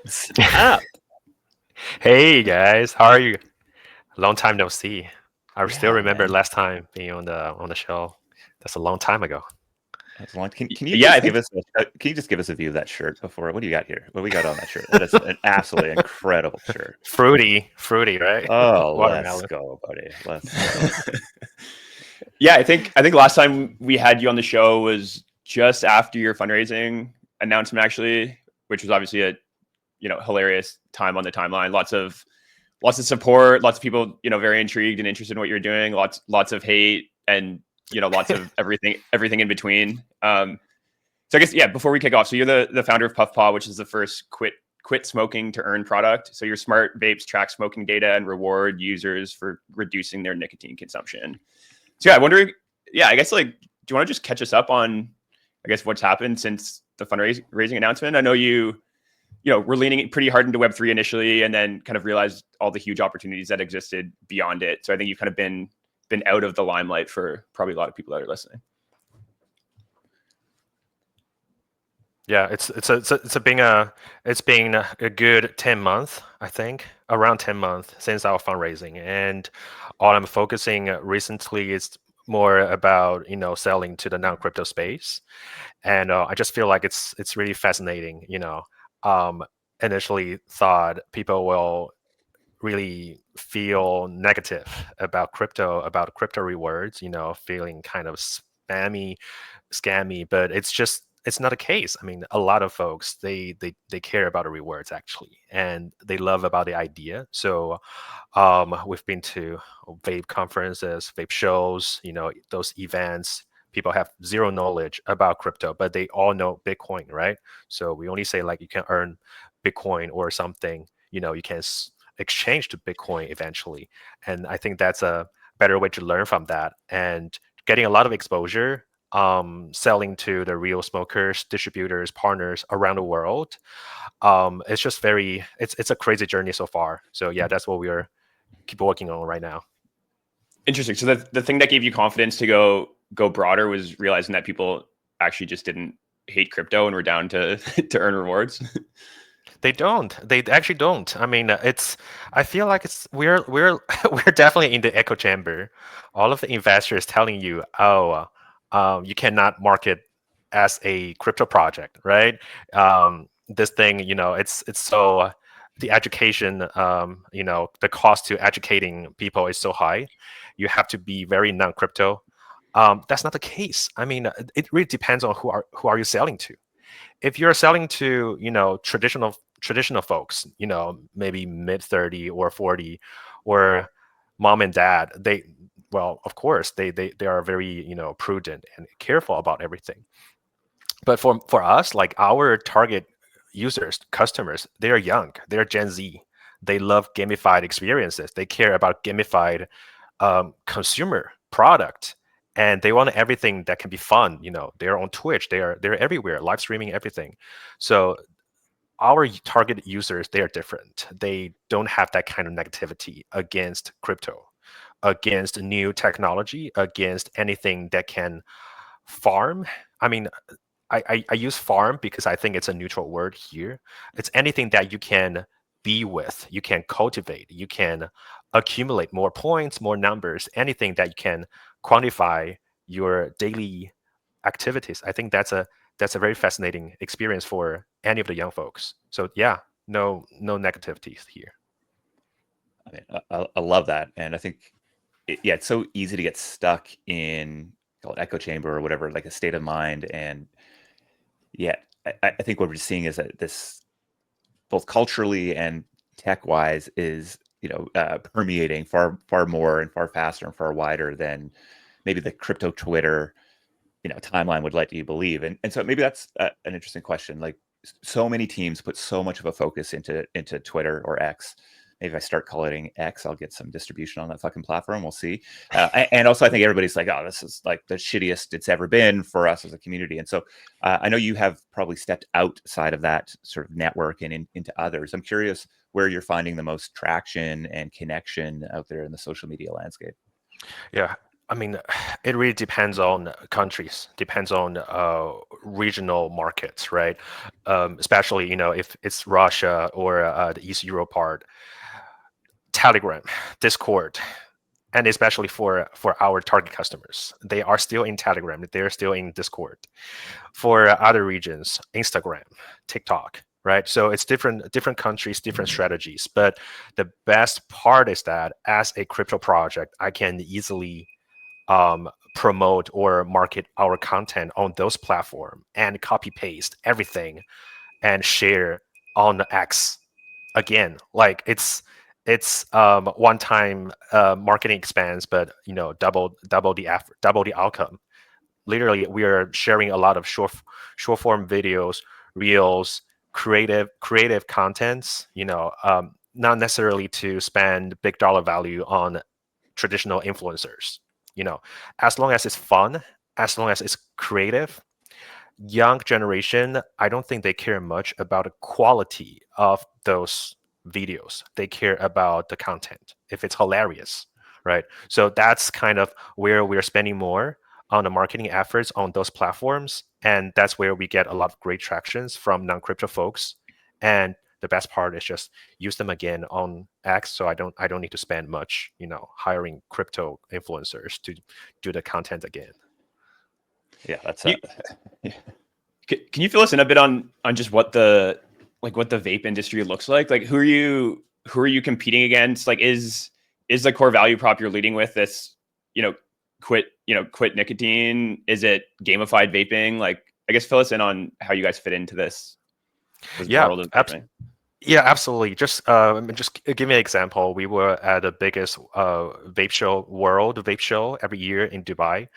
What's up? Hey guys, how are you? Long time no see. I still Yeah, remember man. last time being on the show. That's a long time ago. That's long. Can you Yeah, I just give think us can you just give us a view of that shirt before? What do you got here? What do we got on that shirt? That is an absolutely incredible shirt. Fruity, right? Oh, let's Watermelon. go, buddy. Let's go. yeah, I think last time we had you on the show was just after your fundraising announcement, actually, which was obviously a hilarious time on the timeline. Lots of support, lots of people very intrigued and interested in what you're doing. Lots of hate and lots of everything in between. So I guess before we kick off, so you're the founder of Puffpaw, which is the first quit smoking to earn product. So your smart vapes track smoking data and reward users for reducing their nicotine consumption. So I wonder, I guess do you want to just catch us up on, I guess, what's happened since the fundraising announcement? I know we're leaning pretty hard into Web3 initially, and then kind of realized all the huge opportunities that existed beyond it. So I think you've kind of been out of the limelight for probably a lot of people that are listening. Yeah, it's been a good 10 months, I think, around 10 months since our fundraising, and all I'm focusing recently is more about selling to the non-crypto space, and I just feel like it's really fascinating. Initially thought people will really feel negative about crypto rewards, feeling kind of scammy, but it's not a case. I mean, a lot of folks they care about the rewards actually, and they love about the idea. So we've been to vape conferences, vape shows, those events. People have zero knowledge about crypto, but they all know Bitcoin, right? So we only say like you can earn Bitcoin or something, you can exchange to Bitcoin eventually. And I think that's a better way to learn from that and getting a lot of exposure, selling to the real smokers, distributors, partners around the world. It's just it's a crazy journey so far. So yeah, that's what we're keep working on right now. Interesting. So the thing that gave you confidence to go broader was realizing that people actually just didn't hate crypto and were down to to earn rewards. They don't. They actually don't. I mean, I feel like we're we're definitely in the echo chamber. All of the investors telling you, oh, you cannot market as a crypto project, right? This thing, it's so the education, the cost to educating people is so high. You have to be very non-crypto. That's not the case. I mean, it really depends on who are you selling to. If you're selling to traditional folks, maybe mid 30 or 40, or mom and dad, well, of course they are very prudent and careful about everything. But for us, like our target users, customers, they are young, they're Gen Z, they love gamified experiences, they care about gamified consumer product, and they want everything that can be fun. They're on Twitch, they're everywhere, live streaming everything. So our target users, they are different. They don't have that kind of negativity against crypto, against new technology, against anything that can farm. I mean, I use farm because I think it's a neutral word here. It's anything that you can be with, you can cultivate, you can accumulate more points, more numbers, anything that you can quantify your daily activities. I think that's a very fascinating experience for any of the young folks. So yeah, no negativities here. I mean, I love that, and I think it's so easy to get stuck in call it echo chamber or whatever, like a state of mind, and yeah, I think what we're seeing is that this both culturally and tech wise is permeating far more and far faster and far wider than maybe the crypto Twitter timeline would let you believe. And so maybe that's an interesting question. Like so many teams put so much of a focus into Twitter or X. Maybe if I start calling it X, I'll get some distribution on that fucking platform. We'll see. And also, I think everybody's like, oh, this is like the shittiest it's ever been for us as a community. And so I know you have probably stepped outside of that sort of network and into others. I'm curious where you're finding the most traction and connection out there in the social media landscape. Yeah. I mean, it really depends on countries, depends on regional markets, right? Especially, if it's Russia or the East Europe part, Telegram, Discord, and especially for our target customers, they are still in Telegram, they're still in Discord. For other regions, Instagram, TikTok, right? So it's different countries, different strategies. But the best part is that as a crypto project, I can easily promote or market our content on those platforms and copy paste everything and share on X again. Like it's one time marketing expense, but double the effort, double the outcome. Literally, we are sharing a lot of short form videos, reels, creative contents. Not necessarily to spend big dollar value on traditional influencers. As long as it's fun, as long as it's creative, young generation, I don't think they care much about the quality of those videos. They care about the content, if it's hilarious, right? So that's kind of where we're spending more on the marketing efforts on those platforms. And that's where we get a lot of great tractions from non-crypto folks. And the best part is just use them again on X. So I don't need to spend much, hiring crypto influencers to do the content again. Yeah, that's You- Can you fill us in a bit on just what the vape industry looks like? Like, who are you competing against? Like, is the core value prop you're leading with this, quit nicotine? Is it gamified vaping? Like, I guess fill us in on how you guys fit into this Yeah, world of vaping. Yeah, absolutely. Just give me an example. We were at the biggest vape show every year in Dubai.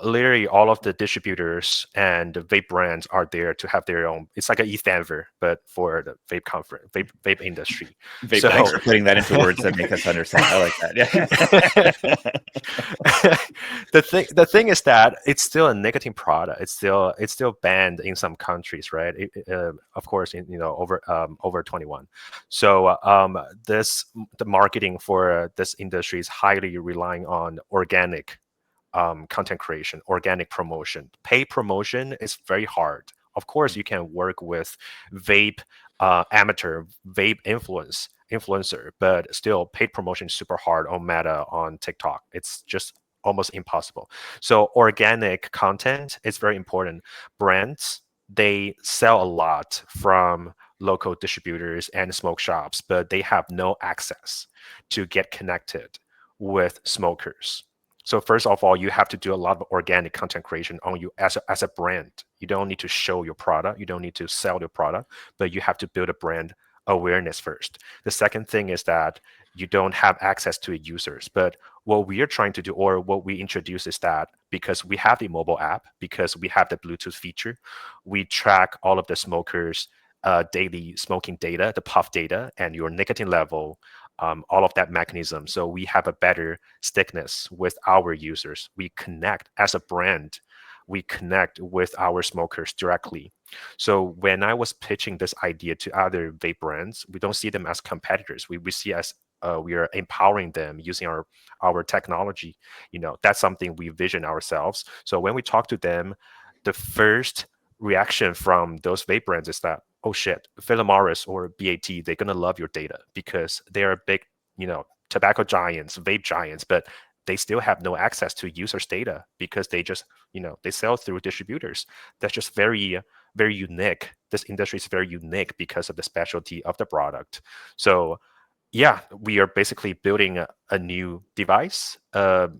Literally, all of the distributors and the vape brands are there to have their own. It's like an East Denver, but for the vape conference, vape industry. Vape So Thanks for putting that into words that make us understand. I like that. Yeah. the thing is that it's still a nicotine product. It's still banned in some countries, right? Of course, over 21. So the marketing for this industry is highly relying on organic content creation, organic promotion. Paid promotion is very hard. Of course, you can work with vape amateur vape influencer, but still paid promotion is super hard on Meta, on TikTok. It's just almost impossible. So organic content is very important. Brands, they sell a lot from local distributors and smoke shops, but they have no access to get connected with smokers. So first of all, you have to do a lot of organic content creation on you as a brand. You don't need to show your product. You don't need to sell your product, but you have to build a brand awareness first. The second thing is that you don't have access to users. But what we are trying to do, or what we introduce, is that because we have the mobile app, because we have the Bluetooth feature, we track all of the smokers' daily smoking data, the puff data, and your nicotine level, all of that mechanism. So we have a better stickiness with our users. We connect as a brand. We connect with our smokers directly. So when I was pitching this idea to other vape brands, we don't see them as competitors. We see as we are empowering them using our technology. That's something we vision ourselves. So when we talk to them, the first reaction from those vape brands is that, oh shit, Philip Morris or BAT, they're gonna love your data because they're big, tobacco giants, vape giants, but they still have no access to users' data because they just, they sell through distributors. That's just very, very unique. This industry is very unique because of the specialty of the product. So yeah, we are basically building a new device, a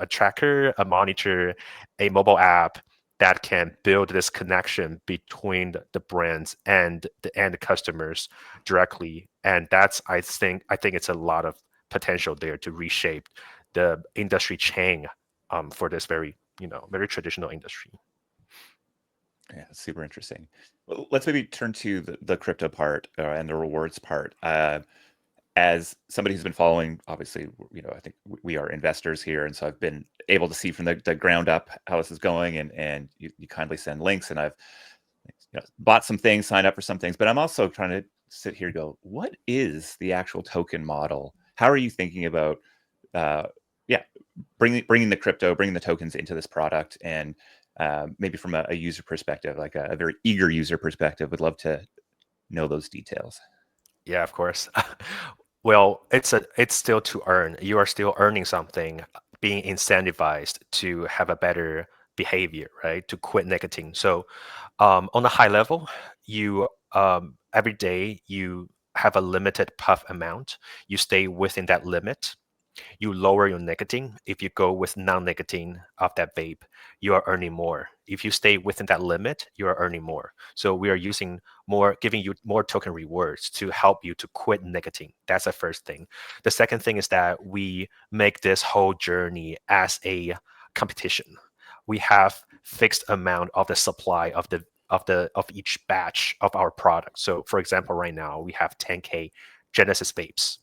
tracker, a monitor, a mobile app that can build this connection between the brands and the end customers directly. And that's, I think it's a lot of potential there to reshape the industry chain for this very, very traditional industry. Yeah, super interesting. Well, let's maybe turn to the crypto part and the rewards part. As somebody who's been following, obviously, I think we are investors here, and so I've been able to see from the ground up how this is going, and you kindly send links, and I've bought some things, signed up for some things, but I'm also trying to sit here and go, what is the actual token model? How are you thinking about, bringing the crypto, bringing the tokens into this product, and maybe from a user perspective, like a very eager user perspective, would love to know those details. Yeah, of course. Well, it's still to earn. You are still earning something, being incentivized to have a better behavior, right? To quit nicotine. So, on a high level, you every day you have a limited puff amount. You stay within that limit. You lower your nicotine. If you go with non-nicotine of that vape, you are earning more. If you stay within that limit, you are earning more. So we are using more, giving you more token rewards to help you to quit nicotine. That's the first thing. The second thing is that we make this whole journey as a competition. We have fixed amount of the supply of each batch of our product. So for example, right now we have 10K Genesis vapes.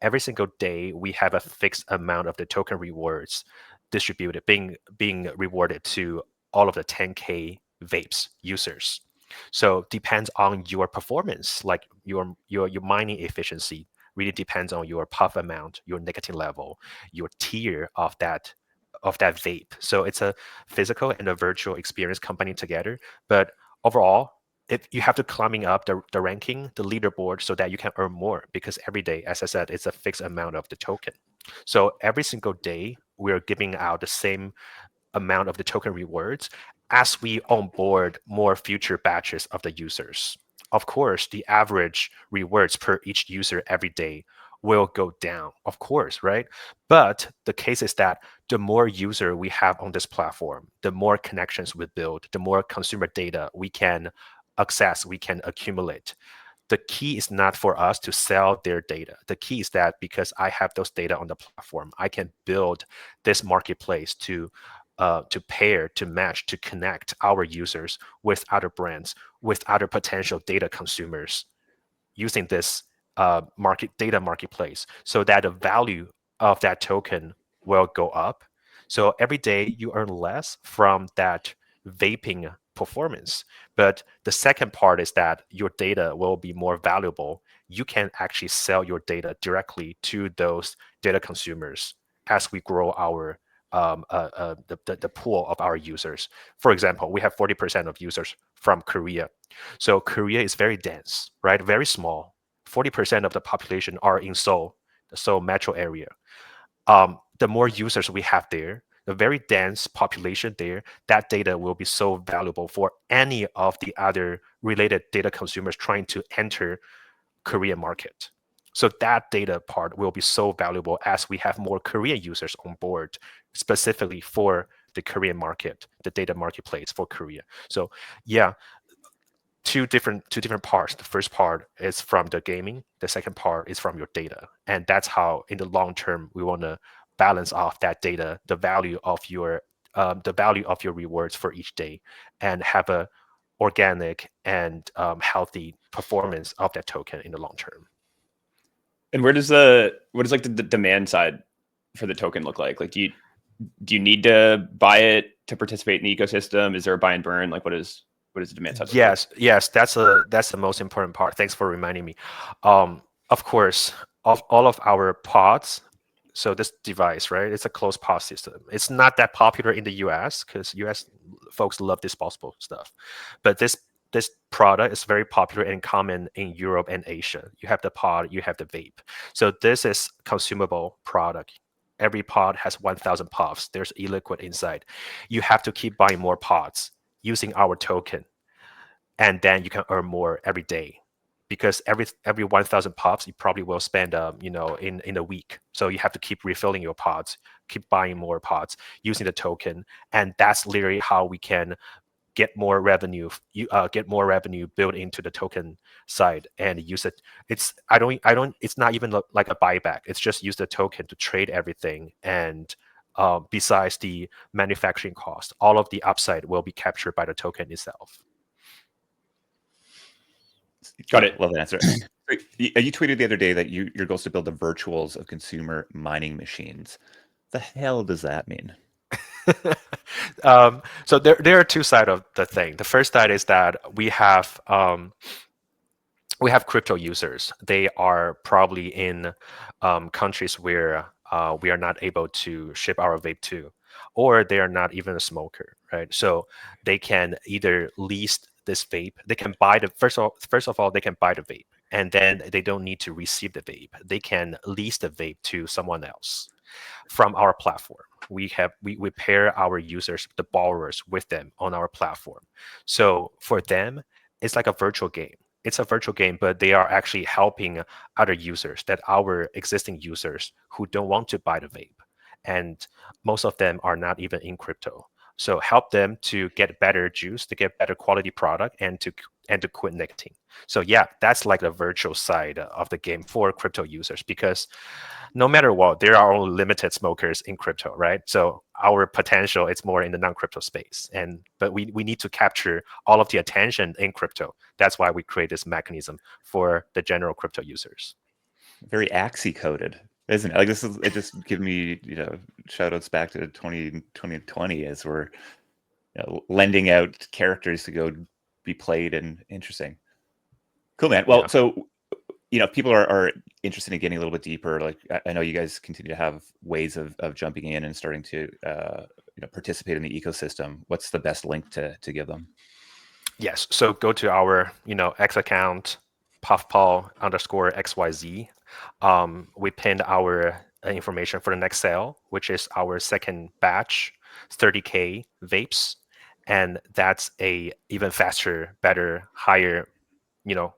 Every single day we have a fixed amount of the token rewards distributed, being rewarded to all of the 10K vapes users. So depends on your performance, like your mining efficiency really depends on your puff amount, your nicotine level, your tier of that vape. So it's a physical and a virtual experience combining together. But overall, if you have to climbing up the ranking, the leaderboard, so that you can earn more, because every day, as I said, it's a fixed amount of the token. So every single day, we're giving out the same amount of the token rewards as we onboard more future batches of the users. Of course, the average rewards per each user every day will go down, of course, right? But the case is that the more user we have on this platform, the more connections we build, the more consumer data we can access, we can accumulate. The key is not for us to sell their data. The key is that because I have those data on the platform, I can build this marketplace to pair, to match, to connect our users with other brands, with other potential data consumers, using this data marketplace, so that the value of that token will go up. So every day you earn less from that vaping performance. But the second part is that your data will be more valuable. You can actually sell your data directly to those data consumers as we grow our the pool of our users. For example, we have 40% of users from Korea. So Korea is very dense, right? Very small. 40% of the population are in Seoul, the Seoul metro area. The more users we have there, the very dense population there, that data will be so valuable for any of the other related data consumers trying to enter Korean market. So that data part will be so valuable as we have more Korean users on board, specifically for the Korean market, the data marketplace for Korea. So yeah, two different parts. The first part is from the gaming. The second part is from your data, and that's how, in the long term, we want to balance off that data, the value of your rewards for each day, and have a organic and healthy performance of that token in the long term. And what does like the demand side for the token look like? Like, do you need to buy it to participate in the ecosystem? Is there a buy and burn? Like, what is the demand side look like? Yes, that's the most important part. Thanks for reminding me. Of course, of all of our pods, so this device, right? It's a closed pod system. It's not that popular in the US because US folks love disposable stuff, but this product is very popular and common in Europe and Asia. You have the pod, you have the vape. So this is consumable product. Every pod has 1,000 puffs. There's e-liquid inside. You have to keep buying more pods using our token, and then you can earn more every day, because every 1,000 puffs you probably will spend in a week. So you have to keep refilling your pods, keep buying more pods using the token, and that's literally how we can get more revenue. Get more revenue built into the token side and use it. It's not even like a buyback. It's just use the token to trade everything, and besides the manufacturing cost, all of the upside will be captured by the token itself. Got it. Love that answer. You tweeted the other day that your goal is to build the virtuals of consumer mining machines. The hell does that mean? So there are two sides of the thing. The first side is that we have crypto users. They are probably in countries where we are not able to ship our vape to, or they are not even a smoker, right? So they can either lease this vape. They can buy the first of all they can buy the vape, and then they don't need to receive the vape. They can lease the vape to someone else from our platform. We pair our users, the borrowers, with them on our platform. So for them, it's like a virtual game. It's a virtual game, but they are actually helping other users, that our existing users who don't want to buy the vape, and most of them are not even in crypto. So help them to get better juice, to get better quality product, and to quit nicotine. So yeah, that's like the virtual side of the game for crypto users, because no matter what, there are only limited smokers in crypto, right? So our potential is more in the non-crypto space, but we need to capture all of the attention in crypto. That's why we create this mechanism for the general crypto users. Very Axie coded, isn't it? Like it just gives me, shout outs back to 2020 as we're lending out characters to go be played, and interesting. Cool, man. Well, Yeah. so people are interested in getting a little bit deeper. Like I know you guys continue to have ways of jumping in and starting to participate in the ecosystem. What's the best link to give them? Yes. So go to our X account, puffpaw_XYZ. We pinned our information for the next sale, which is our second batch, 30K vapes, and that's a even faster, better, higher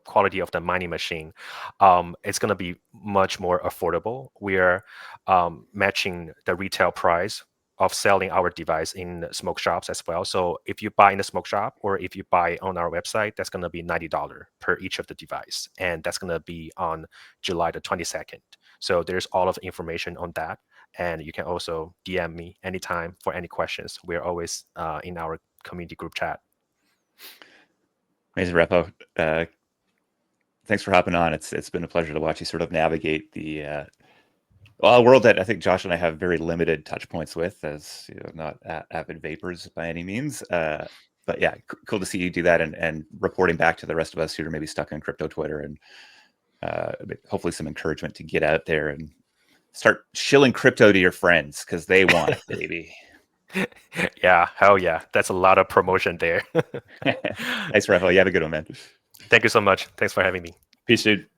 quality of the mining machine. It's going to be much more affordable. We are matching the retail price of selling our device in smoke shops as well. So if you buy in the smoke shop, or if you buy on our website, that's going to be $90 per each of the device, and that's going to be on July the 22nd. So there's all of the information on that, and you can also DM me anytime for any questions. We're always in our community group chat. Amazing, Reffo. Thanks for hopping on. It's been a pleasure to watch you sort of navigate the a world that I think Josh and I have very limited touch points with, as not avid vapors by any means. But yeah, cool to see you do that, and reporting back to the rest of us who are maybe stuck on crypto Twitter, and hopefully some encouragement to get out there and start shilling crypto to your friends, because they want it, baby. Yeah, hell yeah. That's a lot of promotion there. Thanks, Reffo. You have a good one, man. Thank you so much. Thanks for having me. Peace, dude.